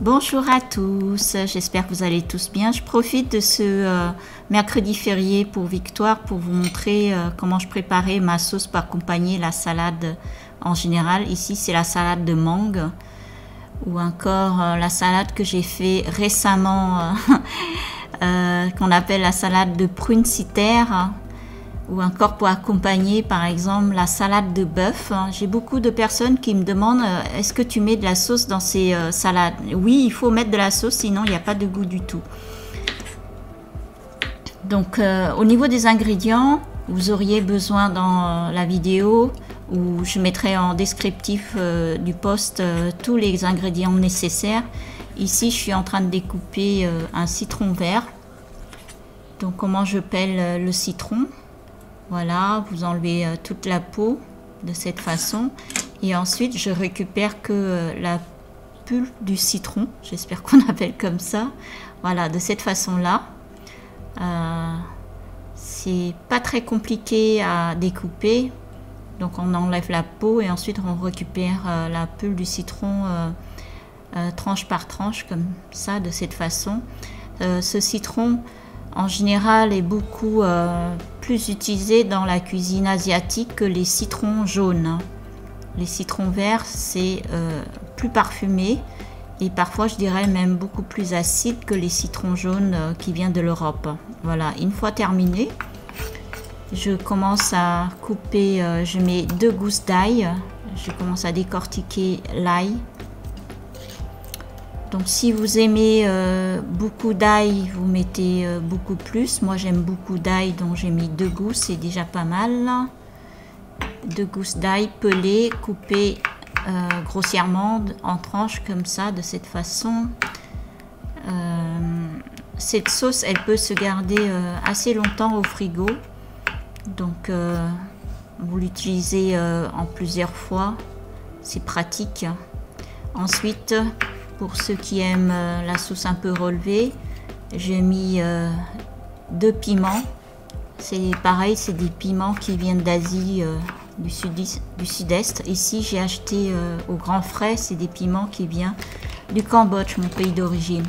Bonjour à tous, j'espère que vous allez tous bien. Je profite de ce mercredi férié pour Victoire pour vous montrer comment je préparais ma sauce pour accompagner la salade en général. Ici c'est la salade de mangue ou encore la salade que j'ai fait récemment qu'on appelle la salade de prunes citerres. Ou encore pour accompagner par exemple la salade de bœuf. J'ai beaucoup de personnes qui me demandent est-ce que tu mets de la sauce dans ces salades? Oui, il faut mettre de la sauce, sinon il n'y a pas de goût du tout. Donc au niveau des ingrédients, vous auriez besoin dans la vidéo où je mettrai en descriptif du post tous les ingrédients nécessaires. Ici je suis en train de découper un citron vert. Donc comment je pèle le citron? Voilà, vous enlevez toute la peau de cette façon. Et ensuite, je récupère que la pulpe du citron. J'espère qu'on appelle comme ça. Voilà, de cette façon-là. C'est pas très compliqué à découper. Donc, on enlève la peau et ensuite, on récupère la pulpe du citron tranche par tranche, comme ça, de cette façon. Ce citron, en général, est beaucoup plus utilisé dans la cuisine asiatique que les citrons jaunes. Les citrons verts, c'est plus parfumé et parfois, je dirais même beaucoup plus acide que les citrons jaunes qui viennent de l'Europe. Voilà, une fois terminé, je commence à couper, je mets 2 gousses d'ail. Je commence à décortiquer l'ail. Donc si vous aimez beaucoup d'ail, vous mettez beaucoup plus. Moi j'aime beaucoup d'ail, donc j'ai mis 2 gousses, c'est déjà pas mal. 2 gousses d'ail pelées, coupées grossièrement en tranches comme ça, de cette façon. Cette sauce, elle peut se garder assez longtemps au frigo. Donc vous l'utilisez en plusieurs fois, c'est pratique. Ensuite, pour ceux qui aiment la sauce un peu relevée, j'ai mis 2 piments. C'est pareil, c'est des piments qui viennent d'Asie du sud-est. Ici, j'ai acheté au Grand Frais, c'est des piments qui viennent du Cambodge, mon pays d'origine.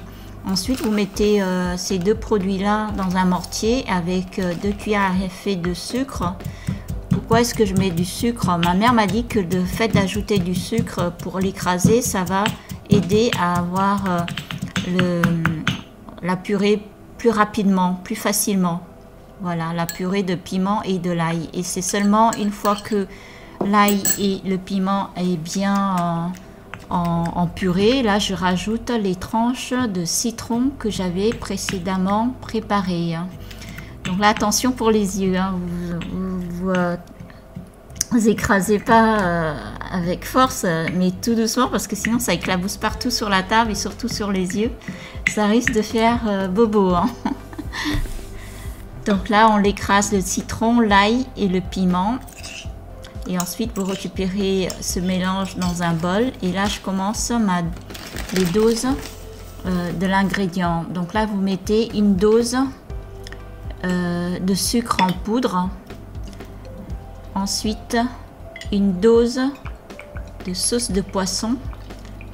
Ensuite, vous mettez ces 2 produits-là dans un mortier avec 2 cuillères à café de sucre. Pourquoi est-ce que je mets du sucre? Ma mère m'a dit que le fait d'ajouter du sucre pour l'écraser, ça va aider à avoir la purée plus rapidement, plus facilement. Voilà, la purée de piment et de l'ail. Et c'est seulement une fois que l'ail et le piment est bien en purée, là je rajoute les tranches de citron que j'avais précédemment préparées. Donc là, attention pour les yeux, hein. Vous écrasez pas avec force, mais tout doucement parce que sinon ça éclabousse partout sur la table et surtout sur les yeux. Ça risque de faire bobo, hein. Donc là, on l'écrase le citron, l'ail et le piment. Et ensuite, vous récupérez ce mélange dans un bol. Et là, je commence les doses de l'ingrédient. Donc là, vous mettez une dose de sucre en poudre. Ensuite, une dose de sauce de poisson.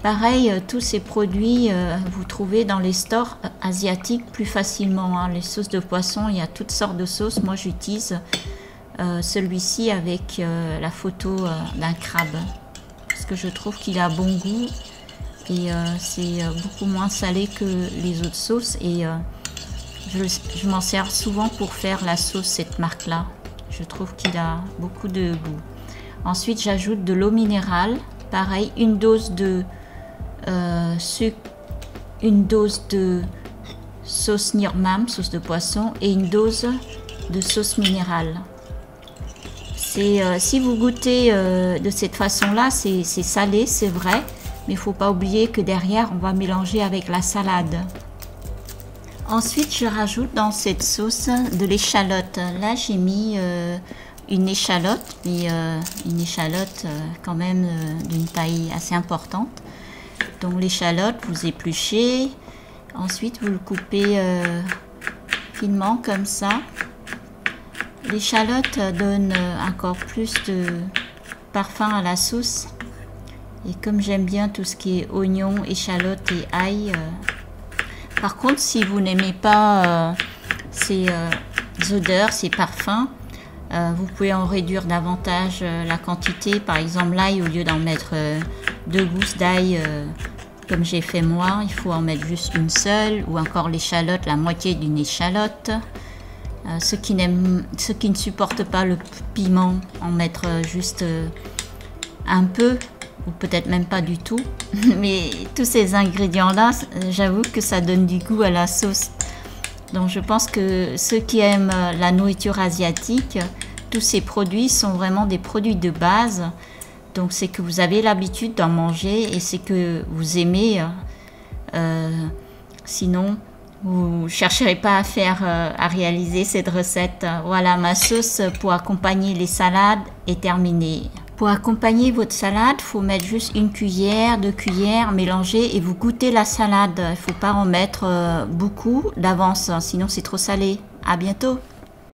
Pareil, tous ces produits, vous trouvez dans les stores asiatiques plus facilement, hein. Les sauces de poisson, il y a toutes sortes de sauces. Moi, j'utilise celui-ci avec la photo d'un crabe. Parce que je trouve qu'il a bon goût et c'est beaucoup moins salé que les autres sauces. Et je m'en sers souvent pour faire la sauce, cette marque-là. Je trouve qu'il a beaucoup de goût. Ensuite, j'ajoute de l'eau minérale. Pareil, une dose de sucre, une dose de sauce Nirmam, sauce de poisson, et une dose de sauce minérale. Si vous goûtez de cette façon-là, c'est salé, c'est vrai, mais il ne faut pas oublier que derrière, on va mélanger avec la salade. Ensuite, je rajoute dans cette sauce de l'échalote. Là, j'ai mis une échalote, mais une échalote quand même d'une taille assez importante. Donc l'échalote, vous épluchez. Ensuite, vous le coupez finement comme ça. L'échalote donne encore plus de parfum à la sauce. Et comme j'aime bien tout ce qui est oignon, échalote et ail. Par contre, si vous n'aimez pas ces odeurs, ces parfums, vous pouvez en réduire davantage la quantité. Par exemple, l'ail, au lieu d'en mettre 2 gousses d'ail, comme j'ai fait moi, il faut en mettre juste une seule. Ou encore l'échalote, la moitié d'une échalote. Ceux qui ne supportent pas le piment, en mettre juste un peu, ou peut-être même pas du tout. Mais tous ces ingrédients-là, j'avoue que ça donne du goût à la sauce. Donc je pense que ceux qui aiment la nourriture asiatique, tous ces produits sont vraiment des produits de base. Donc c'est que vous avez l'habitude d'en manger et c'est que vous aimez. Sinon, vous ne chercherez pas à réaliser cette recette. Voilà, ma sauce pour accompagner les salades est terminée. Pour accompagner votre salade, il faut mettre juste 1 cuillère, 2 cuillères, mélanger et vous goûtez la salade. Il ne faut pas en mettre beaucoup d'avance, sinon c'est trop salé. À bientôt!